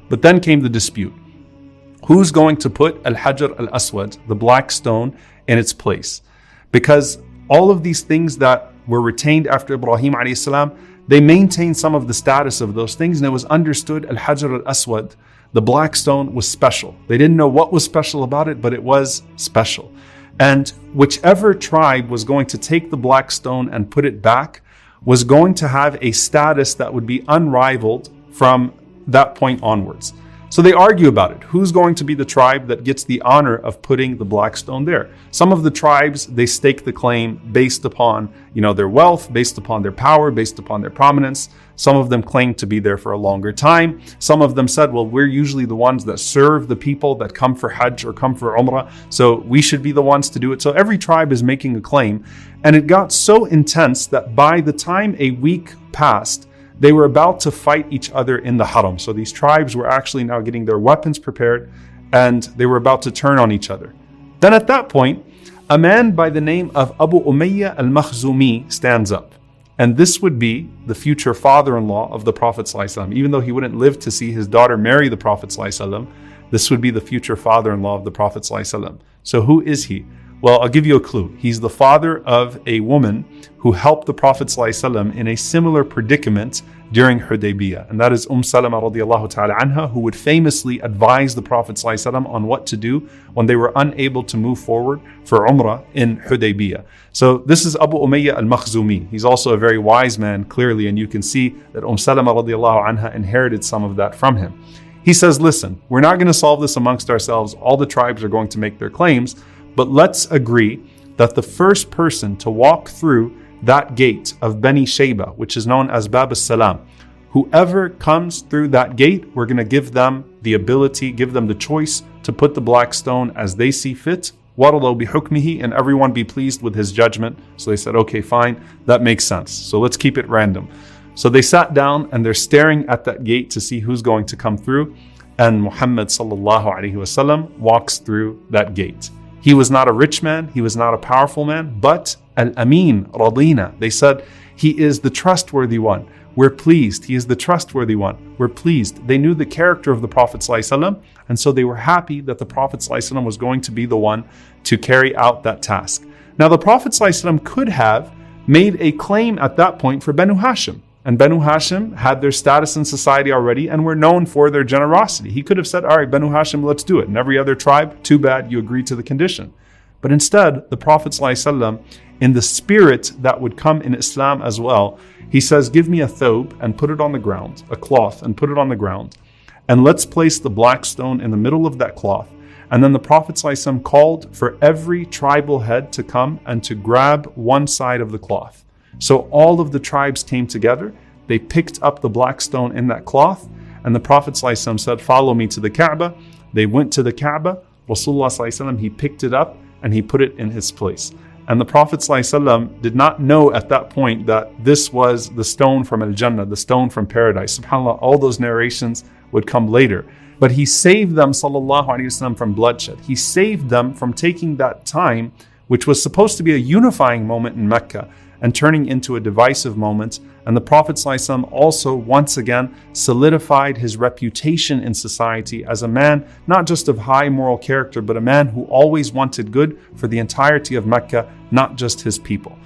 But then came the dispute. Who's going to put al-Hajar al-Aswad, the black stone, in its place? Because all of these things that were retained after Ibrahim alayhi salam, they maintained some of the status of those things, and it was understood al-Hajar al-Aswad, the black stone, was special. They didn't know what was special about it, but it was special. And whichever tribe was going to take the black stone and put it back was going to have a status that would be unrivaled from that point onwards. So they argue about it. Who's going to be the tribe that gets the honor of putting the black stone there? Some of the tribes, they stake the claim based upon, their wealth, based upon their power, based upon their prominence. Some of them claim to be there for a longer time. Some of them said, well, we're usually the ones that serve the people that come for Hajj or come for Umrah, so we should be the ones to do it. So every tribe is making a claim. And it got so intense that by the time a week passed, they were about to fight each other in the haram. So these tribes were actually now getting their weapons prepared, and they were about to turn on each other. Then at that point, a man by the name of Abu Umayyah al-Makhzumi stands up. And this would be the future father-in-law of the Prophet ﷺ. Even though he wouldn't live to see his daughter marry the Prophet ﷺ, this would be the future father-in-law of the Prophet ﷺ. So who is he? Well, I'll give you a clue. He's the father of a woman who helped the Prophet ﷺ in a similar predicament during Hudaybiyah. And that is Salama radiallahu ta'ala anha, who would famously advise the Prophet ﷺ on what to do when they were unable to move forward for Umrah in Hudaybiyah. So this is Abu Umayyah al-Makhzumi. He's also a very wise man, clearly, and you can see that Salama radiallahu anha inherited some of that from him. He says, listen, we're not going to solve this amongst ourselves. All the tribes are going to make their claims, but let's agree that the first person to walk through that gate of Bani Shayba, which is known as Bab as-Salam, whoever comes through that gate, we're going to give them the ability, give them the choice to put the black stone as they see fit. وَرَضَوْا بِحُكْمِهِ, and everyone be pleased with his judgment. So they said, okay, fine, that makes sense. So let's keep it random. So they sat down and they're staring at that gate to see who's going to come through. And Muhammad sallallahu alaihi wasallam walks through that gate. He was not a rich man, he was not a powerful man, but Al-Amin, Radina. They said, he is the trustworthy one. We're pleased. He is the trustworthy one. We're pleased. They knew the character of the Prophet ﷺ, and so they were happy that the Prophet ﷺ was going to be the one to carry out that task. Now the Prophet ﷺ could have made a claim at that point for Banu Hashim. And Banu Hashim had their status in society already and were known for their generosity. He could have said, all right, Banu Hashim, let's do it. And every other tribe, too bad, you agreed to the condition. But instead, the Prophet ﷺ, in the spirit that would come in Islam as well, he says, give me a thobe and put it on the ground, a cloth and put it on the ground. And let's place the black stone in the middle of that cloth. And then the Prophet ﷺ called for every tribal head to come and to grab one side of the cloth. So all of the tribes came together, they picked up the black stone in that cloth, and the Prophet ﷺ said, follow me to the Kaaba. They went to the Kaaba. Rasulullah ﷺ, he picked it up and he put it in his place. And the Prophet ﷺ did not know at that point that this was the stone from Al-Jannah, the stone from paradise. SubhanAllah, all those narrations would come later. But he saved them, sallallahu alaihi wasallam, from bloodshed. He saved them from taking that time, which was supposed to be a unifying moment in Mecca, and turning into a divisive moment. And the Prophet ﷺ also once again solidified his reputation in society as a man not just of high moral character, but a man who always wanted good for the entirety of Mecca, not just his people.